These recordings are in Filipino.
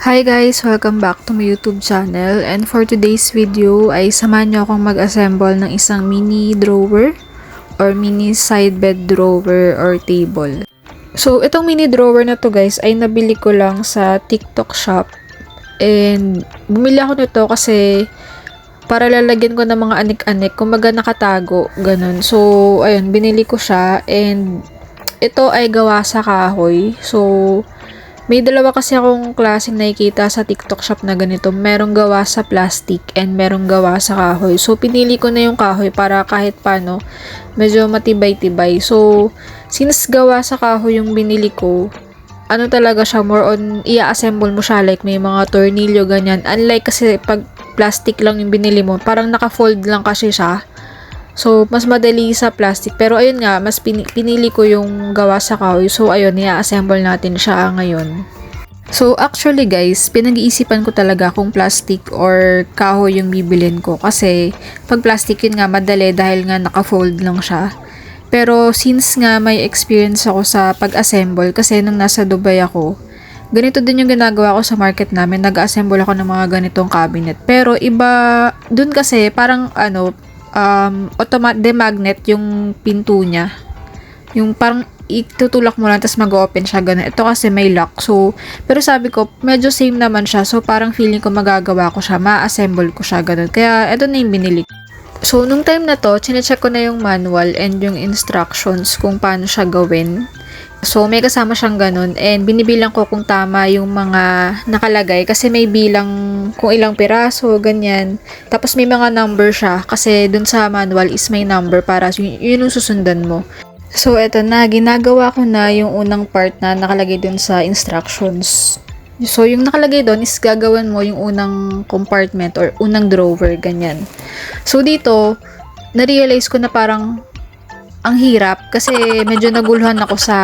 Hi guys! Welcome back to my YouTube channel, and for today's video ay samahan niyo akong mag-assemble ng isang mini drawer or mini side bed drawer or table. So itong mini drawer na to guys ay nabili ko lang sa TikTok shop, and bumili ako nito kasi para lalagyan ko ng mga anik-anik, kumbaga nakatago, ganun. So ayun, binili ko siya, and ito ay gawa sa kahoy. So may dalawa kasi akong klaseng nakikita sa TikTok shop na ganito. Merong gawa sa plastic and merong gawa sa kahoy. So, pinili ko na yung kahoy para kahit paano medyo matibay-tibay. So, since gawa sa kahoy yung binili ko, ano talaga siya, more on i-assemble mo siya like may mga tornilyo ganyan. Unlike kasi pag plastic lang yung binili mo, parang naka-fold lang kasi siya. So, mas madali sa plastic. Pero ayun nga, mas pinili ko yung gawa sa kahoy. So, ayun, i-assemble natin siya ngayon. So, actually guys, pinag-iisipan ko talaga kung plastic or kahoy yung bibilin ko. Kasi, pag plastic yun nga, madali dahil nga naka-fold lang siya. Pero, since nga may experience ako sa pag-assemble, kasi nung nasa Dubai ako, ganito din yung ginagawa ko sa market namin. Nag-assemble ako ng mga ganitong cabinet. Pero, iba, dun kasi, parang magnet yung pinto niya. Yung parang itutulak mo lang tapos mag-open siya, ganun. Ito kasi may lock. So, pero sabi ko, medyo same naman siya. So, parang feeling ko magagawa ko siya, ma-assemble ko siya, ganun. Kaya, ito na yung binili. So, nung time na to, chinecheck ko na yung manual and yung instructions kung paano siya gawin. So, may kasama siyang ganun, and binibilang ko kung tama yung mga nakalagay kasi may bilang kung ilang piraso, ganyan. Tapos may mga number siya kasi dun sa manual is may number para yun yung susundan mo. So, eto na, ginagawa ko na yung unang part na nakalagay dun sa instructions. So, yung nakalagay dun is gagawin mo yung unang compartment or unang drawer, ganyan. So, dito, na-realize ko na parang ang hirap kasi medyo naguluhan ako sa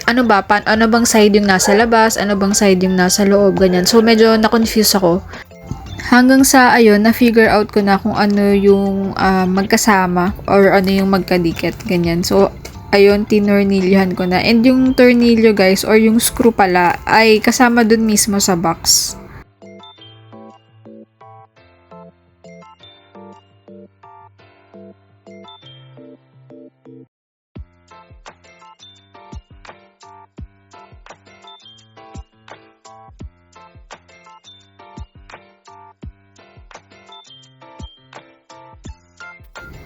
ano bang side yung nasa labas, ano bang side yung nasa loob, ganyan. So, medyo na-confuse ako. Hanggang sa, ayun, na-figure out ko na kung ano yung magkasama or ano yung magkadikit, ganyan. So, ayun, tinornilyohan ko na. And yung tornilyo, guys, or yung screw pala, ay kasama dun mismo sa box.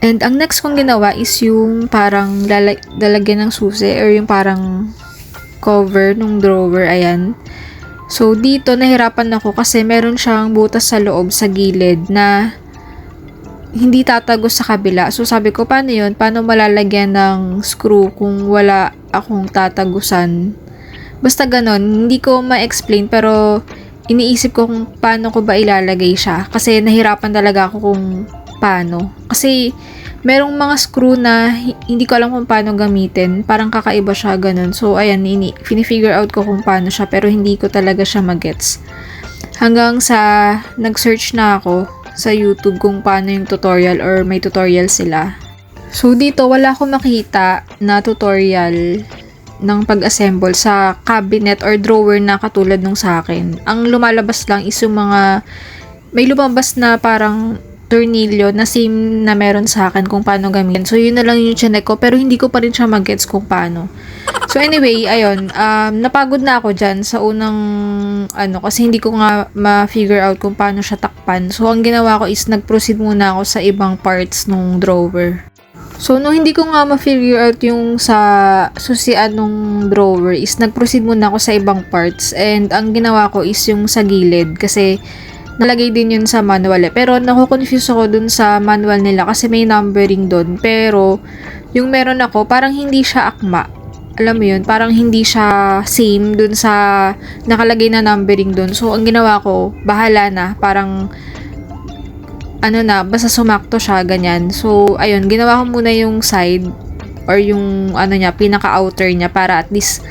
And ang next kong ginawa is yung parang lalagyan ng susi or yung parang cover nung drawer, ayan. So, dito nahirapan ako kasi meron siyang butas sa loob, sa gilid na hindi tatagos sa kabila. So, sabi ko, paano yun? Paano malalagyan ng screw kung wala akong tatagusan? Basta ganon, hindi ko ma-explain pero iniisip ko kung paano ko ba ilalagay siya. Kasi nahirapan talaga ako kung paano. Kasi merong mga screw na hindi ko alam kung paano gamitin. Parang kakaiba siya, ganun. So, ayan, fini-figure out ko kung paano siya pero hindi ko talaga siya magets. Hanggang sa nag-search na ako sa YouTube kung paano yung tutorial or may tutorial sila. So, dito wala akong makita na tutorial ng pag-assemble sa cabinet or drawer na katulad nung sa akin. Ang lumalabas lang is yung mga may lumabas na parang tornilyo na same na meron sa akin kung paano gamitin. So, yun na lang yung chinek ko pero hindi ko pa rin siya mag-gets kung paano. So, anyway, ayun, napagod na ako dyan sa unang kasi hindi ko nga ma-figure out kung paano siya takpan. So, ang ginawa ko is nag-proceed muna ako sa ibang parts nung drawer. So, nung hindi ko nga ma-figure out yung sa susian nung drawer is nag-proceed muna ako sa ibang parts, and ang ginawa ko is yung sa gilid kasi nalagay din yun sa manual pero nako-confuse ako dun sa manual nila kasi may numbering dun pero yung meron ako parang hindi siya akma, alam mo yun, parang hindi siya same dun sa nakalagay na numbering dun. So ang ginawa ko, bahala na, parang basta sumakto siya, ganyan. So ayun, ginawa ko muna yung side or yung pinaka-outer niya para at least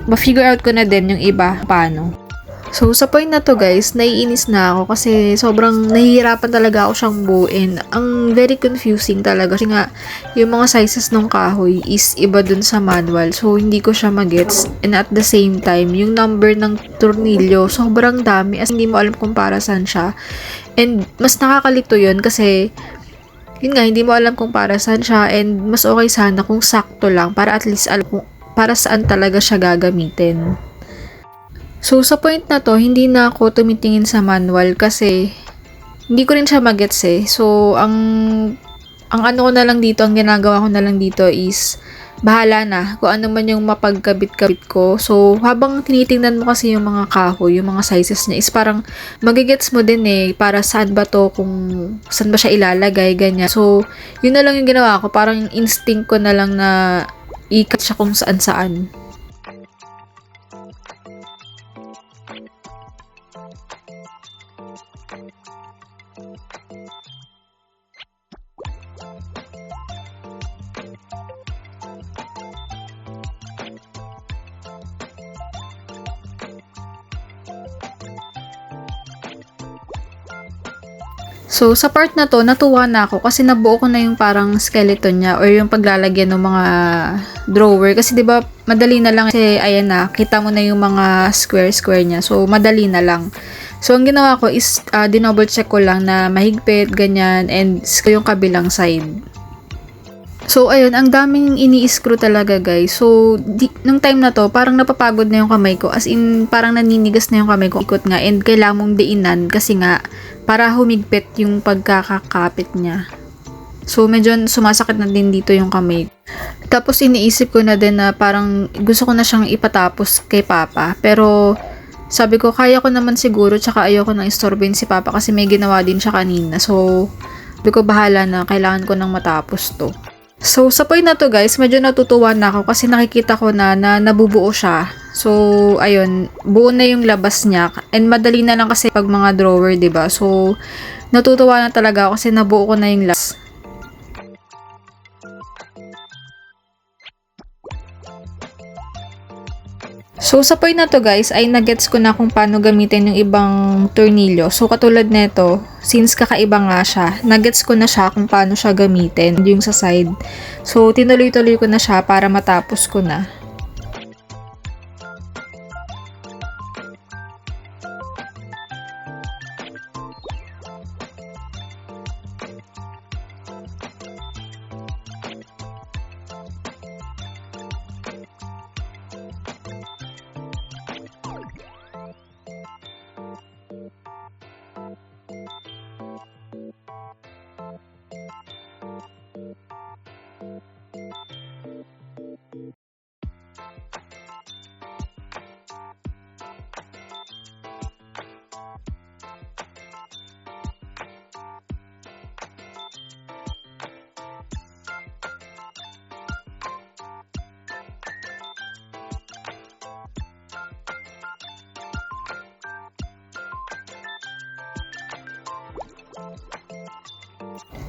ma-figure out ko na din yung iba paano. So, sa point na to guys, naiinis na ako kasi sobrang nahihirapan talaga ako siyang buuin. Ang very confusing talaga kasi nga, yung mga sizes ng kahoy is iba dun sa manual. So, hindi ko siya magets. And at the same time, yung number ng tornilyo, sobrang dami as hindi mo alam kung para saan siya. And mas nakakalito yun kasi yun nga, hindi mo alam kung para saan siya and mas okay sana kung sakto lang para at least alam kung para saan talaga siya gagamitin. So, sa point na to, hindi na ako tumitingin sa manual kasi hindi ko rin siya magets eh. So, ang ano ko na lang dito, ang ginagawa ko na lang dito is bahala na kung ano man yung mapagkabit-kabit ko. So, habang tinitingnan mo kasi yung mga kahoy, yung mga sizes niya is parang magigets mo din eh para saan ba to, kung saan ba siya ilalagay, ganyan. So, yun na lang yung ginawa ko. Parang instinct ko na lang na ikat siya kung saan-saan. So, sa part na to, natuwa na ako kasi nabuo ko na yung parang skeleton niya or yung paglalagyan ng mga drawer. Kasi 'di ba madali na lang kasi ayan na, kita mo na yung mga square niya. So, madali na lang. So, ang ginawa ko is dinouble check ko lang na mahigpit, ganyan, and yung kabilang side. So, ayun, ang daming ini-screw talaga, guys. So, nung time na to, parang napapagod na yung kamay ko. As in, parang naninigas na yung kamay ko. Ikot nga, and kailangan mong diinan kasi nga, para humigpit yung pagkakakapit niya. So, medyo sumasakit na din dito yung kamay. Tapos, iniisip ko na din na parang gusto ko na siyang ipatapos kay Papa. Pero, sabi ko, kaya ko naman siguro, tsaka ayoko nang istorbohin si Papa kasi may ginawa din siya kanina. So, sabi ko, bahala na, kailangan ko nang matapos to. So, sa point na to guys, medyo natutuwa na ako kasi nakikita ko na nabubuo siya. So, ayun, buo na yung labas niya. And madali na lang kasi pag mga drawer, 'di ba? So, natutuwa na talaga ako kasi nabuo ko na yung labas. So, sa point na to guys, ay nagets ko na kung paano gamitin yung ibang tornilyo. So, katulad nito, since kakaiba nga siya, nagets ko na siya kung paano siya gamitin, yung sa side. So, tinuloy-tuloy ko na siya para matapos ko na.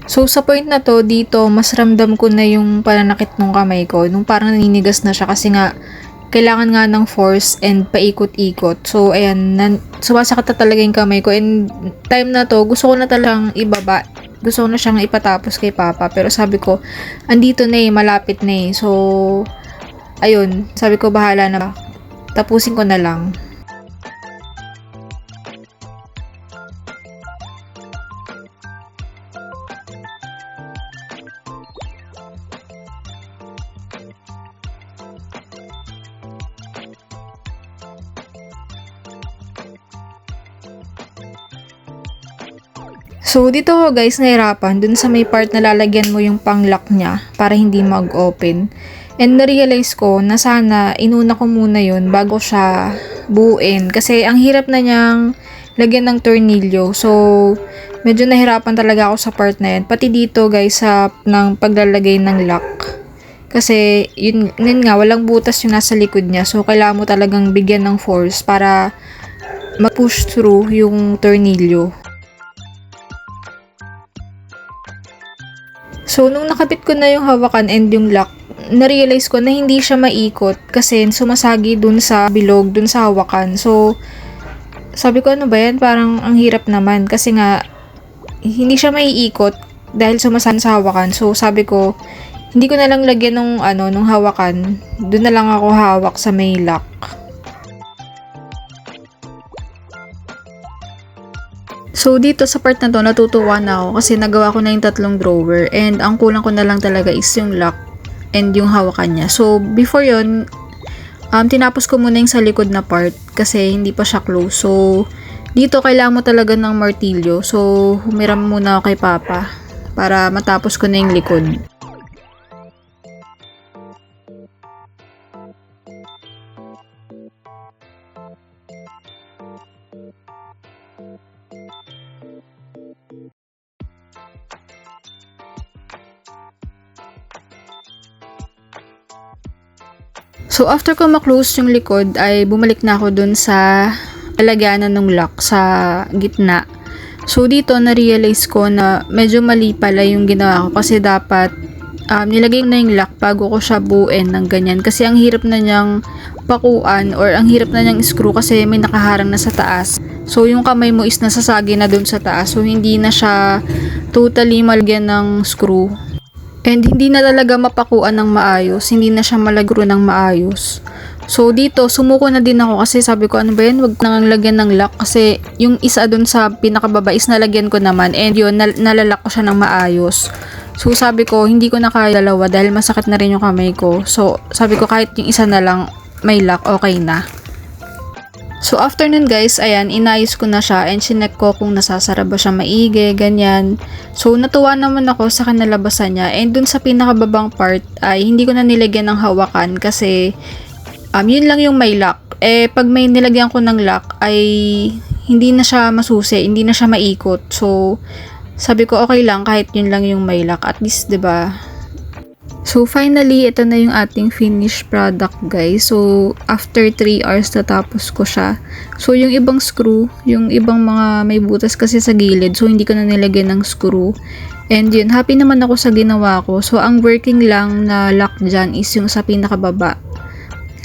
So, sa point na to, dito, mas ramdam ko na yung pananakit ng kamay ko. Nung parang naninigas na siya kasi nga, kailangan nga ng force and paikot-ikot. So, ayan, sumasakit na talaga yung kamay ko. And time na to, gusto ko na talagang ibaba. Gusto ko na siyang ipatapos kay Papa. Pero sabi ko, andito na eh, malapit na eh. So, ayun, sabi ko, bahala na. Tapusin ko na lang. So, dito ko guys nahirapan dun sa may part na lalagyan mo yung pang-lock niya para hindi mag-open. And na-realize ko na sana inuna ko muna yun bago siya buuin. Kasi ang hirap na niyang lagyan ng tornilyo. So, medyo nahirapan talaga ako sa part na yun. Pati dito guys sa ng paglalagay ng lock. Kasi yun nga, walang butas yung nasa likod niya. So, kailangan mo talagang bigyan ng force para mag-push through yung tornilyo. So, nung nakabit ko na yung hawakan and yung lock, na-realize ko na hindi siya maikot kasi sumasagi dun sa bilog, dun sa hawakan. So, sabi ko, ano ba yan? Parang ang hirap naman kasi nga hindi siya maiikot dahil sumasan sa hawakan. So sabi ko, hindi ko na lang lagyan nung hawakan. Doon na lang ako hawak sa may lock. So dito sa part na to, natutuwa na ako kasi nagawa ko na yung 3 drawer and ang kulang ko na lang talaga is yung lock and yung hawakan niya. So before yon, tinapos ko muna yung sa likod na part kasi hindi pa siya close. So dito kailangan mo talaga ng martilyo. So humiram muna ako kay Papa para matapos ko na yung likod. So, after ko ma-close yung likod, ay bumalik na ako dun sa alaganan ng lock sa gitna. So, dito na-realize ko na medyo mali pala yung ginawa ko kasi dapat nilagay ko na yung lock bago ko siya buuin ng ganyan. Kasi ang hirap na niyang pakuan or ang hirap na niyang screw kasi may nakaharang na sa taas. So, yung kamay mo is nasasagi na dun sa taas. So, hindi na siya totally malagyan ng screw. And hindi na talaga mapakuan ng maayos, hindi na siya malagro ng maayos. So dito, sumuko na din ako kasi sabi ko, ano ba yan, wag ko nang lagyan ng lock kasi yung isa dun sa pinakababa is nalagyan ko naman and yun, nalalak ko siya ng maayos. So sabi ko, hindi ko na kaya dalawa dahil masakit na rin yung kamay ko. So sabi ko, kahit yung isa na lang may lock, okay na. So after nun guys, ayan, inayos ko na siya and sinek ko kung nasasara ba siya maigi, ganyan. So natuwa naman ako sa kanalabasan niya and dun sa pinakababang part ay hindi ko na nilagyan ng hawakan kasi yun lang yung may lock. Eh pag may nilagyan ko ng lock ay hindi na siya masusi, hindi na siya maikot. So sabi ko okay lang kahit yun lang yung may lock, at least 'di ba? So, finally, ito na yung ating finished product, guys. So, after 3 hours, natapos ko siya. So, yung ibang screw, yung ibang mga may butas kasi sa gilid. So, hindi ko na nilagyan ng screw. And yun, happy naman ako sa ginawa ko. So, ang working lang na lock dyan is yung sa pinakababa.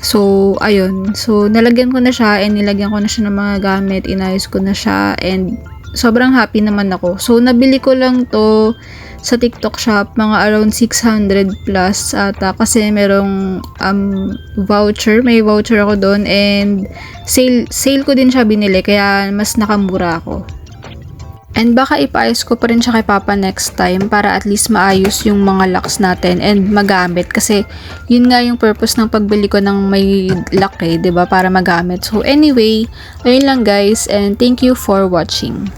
So, ayun. So, nalagyan ko na siya and nilagyan ko na siya ng mga gamit. Inayos ko na siya and sobrang happy naman ako. So, nabili ko lang to sa TikTok shop, mga around 600 plus ata kasi merong voucher, may voucher ako doon and sale ko din siya binili kaya mas nakamura ako. And baka ipaayos ko pa rin siya kay Papa next time para at least maayos yung mga locks natin and magamit kasi yun nga yung purpose ng pagbili ko ng may lock 'di ba, para magamit. So anyway, ayun lang guys and thank you for watching.